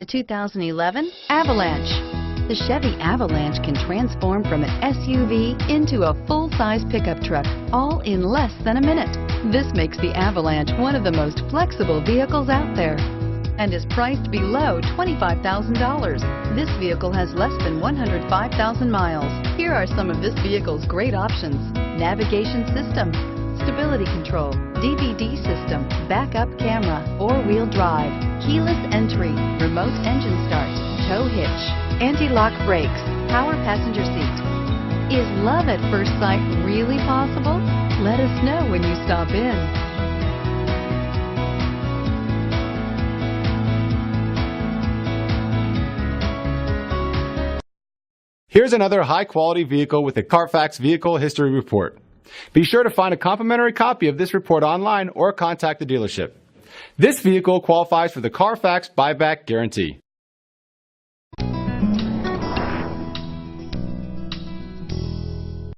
The 2011 Avalanche. The Chevy Avalanche can transform from an SUV into a full-size pickup truck, all in less than a minute. This makes the Avalanche one of the most flexible vehicles out there and is priced below $25,000. This vehicle has less than 105,000 miles. Here are some of this vehicle's great options: navigation system, stability control, DVD system, backup camera, four-wheel drive, keyless entry, remote engine start, tow hitch, anti-lock brakes, power passenger seat. Is love at first sight really possible? Let us know when you stop in. Here's another high-quality vehicle with a Carfax Vehicle History Report. Be sure to find a complimentary copy of this report online or contact the dealership. This vehicle qualifies for the Carfax Buyback Guarantee.